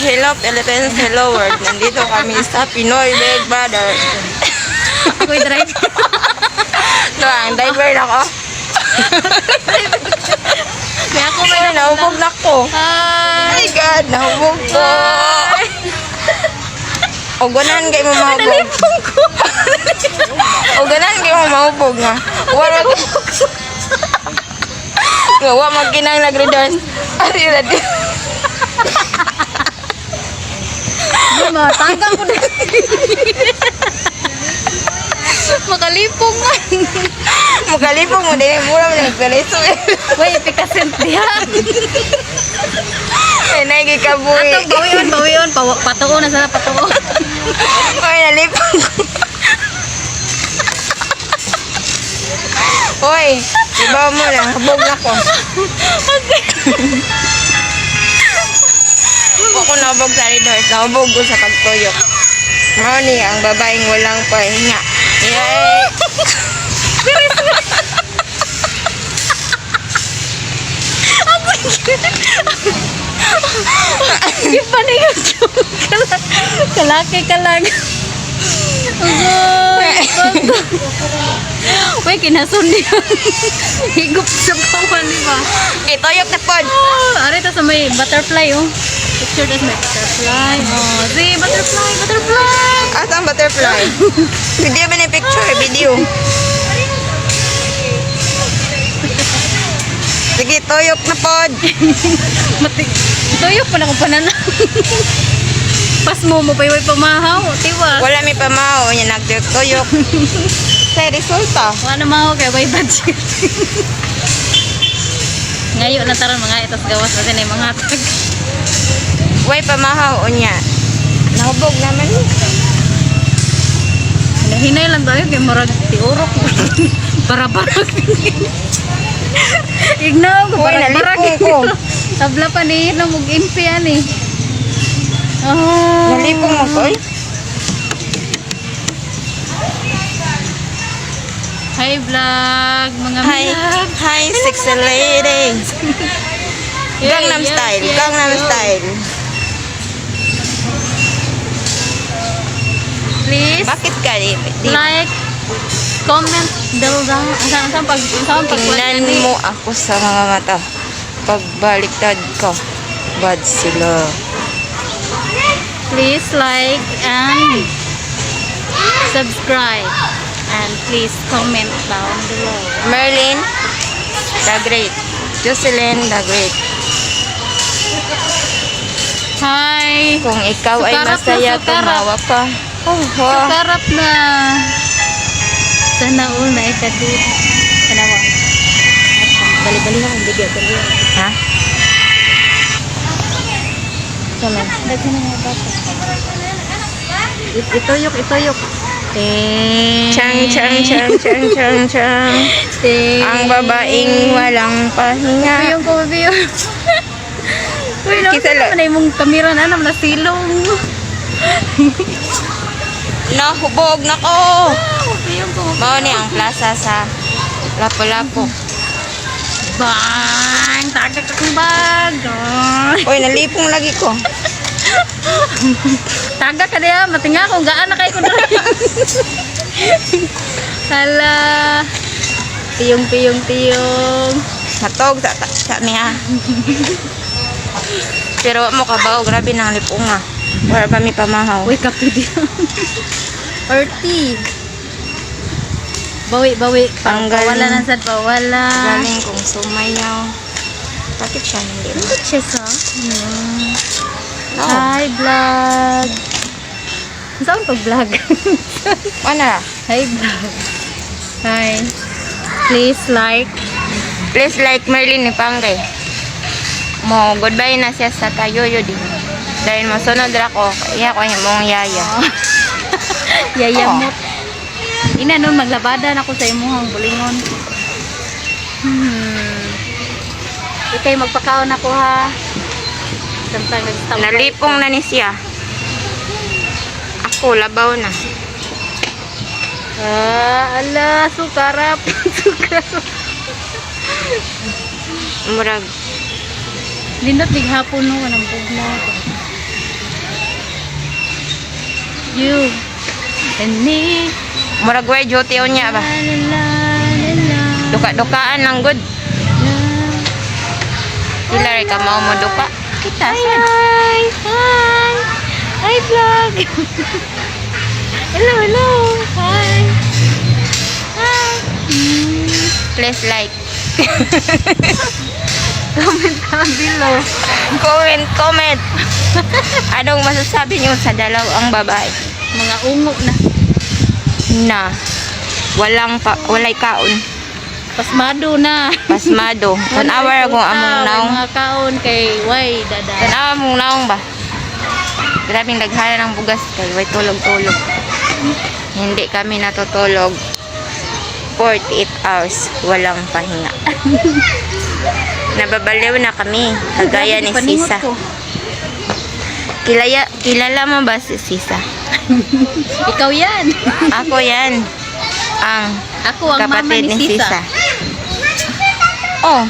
hello Philippines, hello world. Nandito kami sa Pinoy Big Brother. Ako'y drive. No, ang diver na ko. Kaya ako Ay, nahubog na ko. Oh Hi! my God, nahubog ko. O ganan kayo mo mahubog. O ganan kayo mo mahubog nga. Wala ko. Gawa magkinang nagredan. Ari ready. Matanggang ko na. Makalipong man. Makalipong mo din. Mura mo nagpaliso eh. Uy, ipikasin diya. Ay, nagikabuhi. Atong bawion. Patuo na sana, patuo. Uy, nalipong ko. Uy, iba mo lang. Habog na ko. Ako nabog sa riders. Nabog ko sa pagtuyok. Mani, ang babaeng walang pahinga. Yay! Iba na yun. Kalaki ka lang. Uy, kinasundi yan. Higup sa pawan, di ba? Ituyok na pod. Ari to sa may butterfly, oh. Picture tas may butterfly. Oh, see, butterfly. Asa ang butterfly? Video ba na picture? Video. Sige, tuyok na pod. Tuyok pa na kung pananaw. Pas mo pa yung pamahaw, tiwa. Wala may pamao. Yan nagtuyok. Sa resulta. Wala na mahaw kaya may budget. Ngayon na taron mga itas gawas kasi na yung mga tag. Way pamahaw niya. Nahubog naman. Hinay lang tayo kay marag tiurok. Para-barag. Ignaw ko, Uy, barag-barag. nalipong ko. Tabla pa ni Hino, mag-impi yan eh. Oh. Nalipong mo ko eh. Hi vlog, mga Hi, vlog. hi, sexy lady. Gangnam Style, Gangnam Style. Please Bakit ka di? like, comment down. Saan pag Tingnan mo ako sa mga mata. Pagbaliktad ko, bad sila. Please like and subscribe. And please comment down below. Merlin, the great. Jocelyn, the great. Hi! Kung ikaw ay Sukarap na masaya, sukarap. tumawa ka. Oh, wow. Karap na. Sana all na ikadit. Sana mo. Bali-bali na kung bigyan. Ha? Sama. Daghan na nga bata. Itoyok. Chang. Ang babaeng walang pahinga. Bibiyong ko, bibiyong. Uy, Kita lang. naman na yung kamera na naman na silong. Nahubog na ko. Bibiyong ko. Mao ni ang plaza sa Lapu-Lapu. Bang! Tagak akong bag. Uy, nalipong lagi ko. Tagak ka niya. Matinga kung gaan na kayo ko na. Hala. Tiyong. Matog sa niya. Pero mo kabaw, grabe nang lipong nga. Wala ba may pamahaw? Uy, kape diya. Orti. Bawi. Ang galing. Pawala na sad, pawala. Galing kong sumayaw. Bakit siya hindi mo? Bakit siya sa? No. Hi, vlog. Saan pag-vlog? Ano? Hi, vlog. Hi. Please like. Please like Merlin ni Pangre. Mo, goodbye na siya sa tayoyo din. Dahil masunod ra ko, iya ko yung mong yaya. Yayamot. Ina nun, maglabada na ako sa imuhang bulingon. Ikay magpakaon ako ha. Samtang nag-stop. Nalipong na ni siya. Ako, labaw na. Ala, sukarap. Murag. Lindot, big hapon no, anong bugnaw. You and me. Murag way duty niya ba? La la la la. Duka-dukaan lang good. Sila rin ka mo duka. Kita siya. Hi! Hi! Hi, vlog! Hello, hello! Hi! Hi! Please like. Comment down below. Comment. Anong masasabi niyo sa dalawang babae? Mga ungo na. Na walay kaon. Pasmado na. Pasmado. Tanawa kung among naong. Mga kaon kay Way, dada. Tanawa mong naong ba? Grabing daghanan ng bugas kay way tulog-tulog. Hindi kami natutulog 48 hours walang pahinga. Nababaliw na kami kagaya ni Paningot Sisa. ko. Kilala mo ba si Sisa? Ikaw yan. Ako yan. Ang Ako ang mama kapatid ni ni Sisa. Sisa. Oh,